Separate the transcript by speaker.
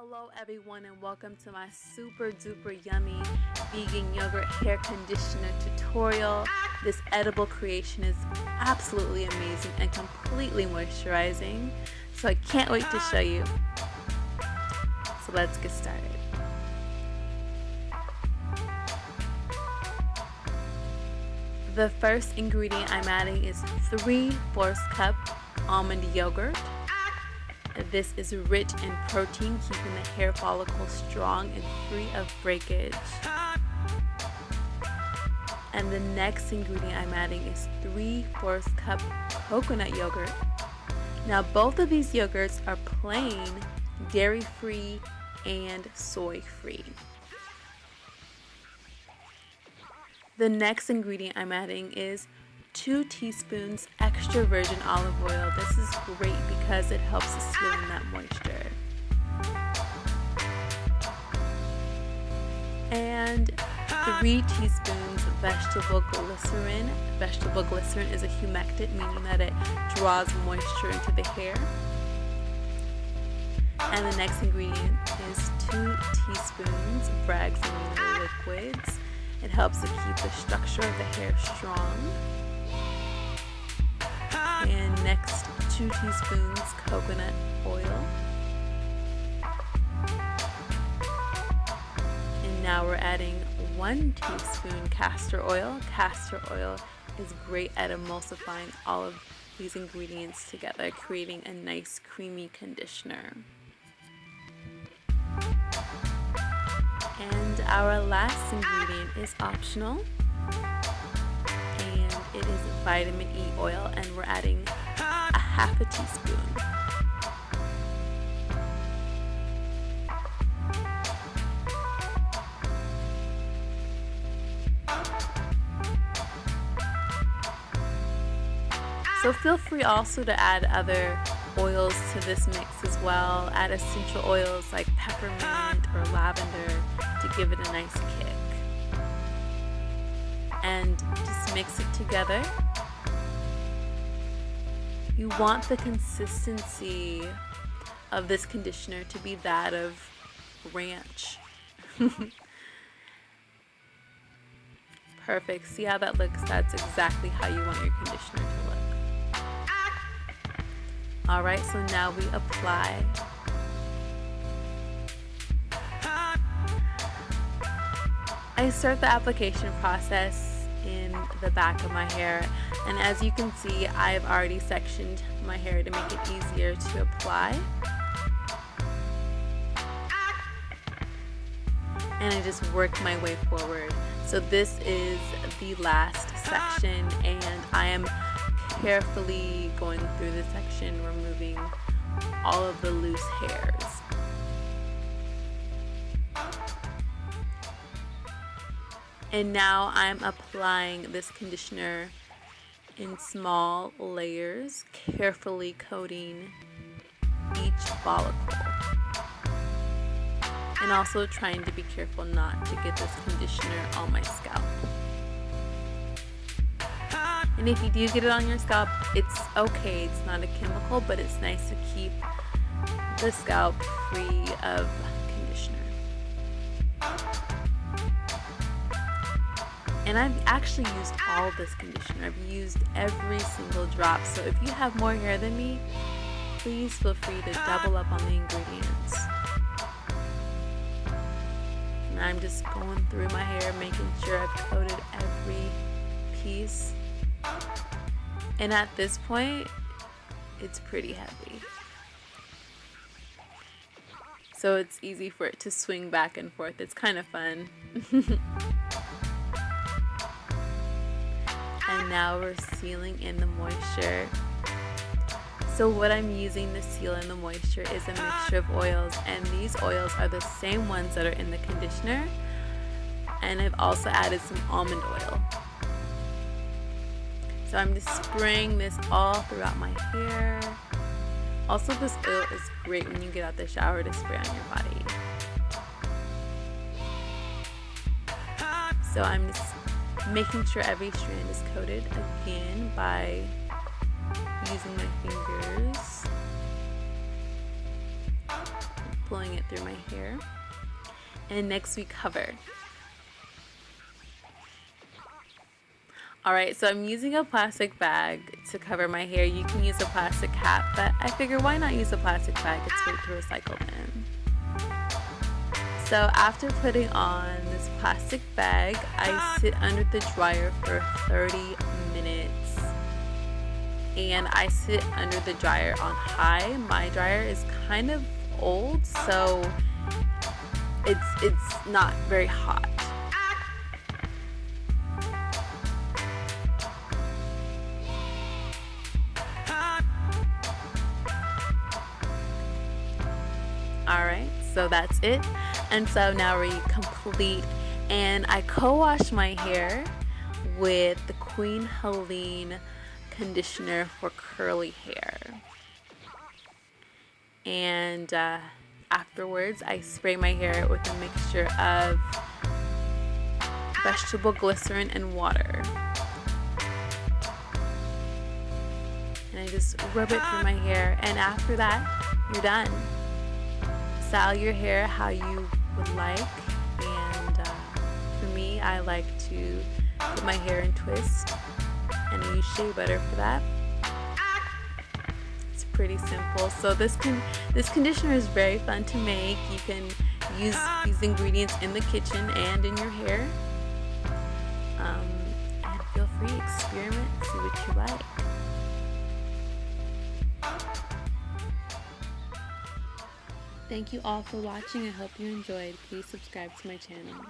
Speaker 1: Hello everyone and welcome to my super duper yummy vegan yogurt hair conditioner tutorial. This edible creation is absolutely amazing and completely moisturizing, so I can't wait to show you. So let's get started. The first ingredient I'm adding is 3/4 cup almond yogurt. This is rich in protein, keeping the hair follicle strong and free of breakage. And the next ingredient I'm adding is 3/4 cup coconut yogurt. Now both of these yogurts are plain, dairy-free, and soy-free. The next ingredient I'm adding is 2 teaspoons extra virgin olive oil. This is great because it helps to seal in that moisture. And 3 teaspoons vegetable glycerin. Vegetable glycerin is a humectant, meaning that it draws moisture into the hair. And the next ingredient is 2 teaspoons Bragg's amino liquids. It helps to keep the structure of the hair strong. And next, 2 teaspoons coconut oil. And now we're adding 1 teaspoon castor oil. Castor oil is great at emulsifying all of these ingredients together, creating a nice creamy conditioner. And our last ingredient is optional. It is vitamin E oil, and we're adding a 1/2 teaspoon. So feel free also to add other oils to this mix as well. Add essential oils like peppermint or lavender to give it a nice kick. And just mix it together. You want the consistency of this conditioner to be that of ranch. Perfect. See how that looks? That's exactly how you want your conditioner to look. Alright, so now we apply. I start the application process in the back of my hair, and as you can see, I've already sectioned my hair to make it easier to apply. And I just work my way forward. So this is the last section, and I am carefully going through this section, removing all of the loose hairs. And now I'm applying this conditioner in small layers, carefully coating each follicle. And also trying to be careful not to get this conditioner on my scalp. And if you do get it on your scalp, it's okay. It's not a chemical, but it's nice to keep the scalp free of conditioner. And I've actually used all this conditioner. I've used every single drop. So if you have more hair than me, please feel free to double up on the ingredients. And I'm just going through my hair, making sure I've coated every piece. And at this point, it's pretty heavy. So it's easy for it to swing back and forth. It's kind of fun. And now we're sealing in the moisture. So what I'm using to seal in the moisture is a mixture of oils, and these oils are the same ones that are in the conditioner. And I've also added some almond oil. So I'm just spraying this all throughout my hair. Also, this oil is great when you get out the shower to spray on your body. So I'm just making sure every strand is coated again by using my fingers. pulling it through my hair. And next we cover. Alright, so I'm using a plastic bag to cover my hair. You can use a plastic cap, but I figure why not use a plastic bag? It's great to recycle them. So after putting on this plastic bag, I sit under the dryer for 30 minutes. And I sit under the dryer on high. My dryer is kind of old, so it's not very hot. Alright, so that's it. And so now we're complete. And I co-wash my hair with the Queen Helene conditioner for curly hair. And afterwards, I spray my hair with a mixture of vegetable glycerin and water. And I just rub it through my hair. And after that, you're done. Style your hair how you would like, and for me, I like to put my hair in twist and use shea butter for that. It's pretty simple. So this conditioner is very fun to make. You can use these ingredients in the kitchen and in your hair, and feel free to experiment, see what you like. Thank you all for watching. I hope you enjoyed. Please subscribe to my channel.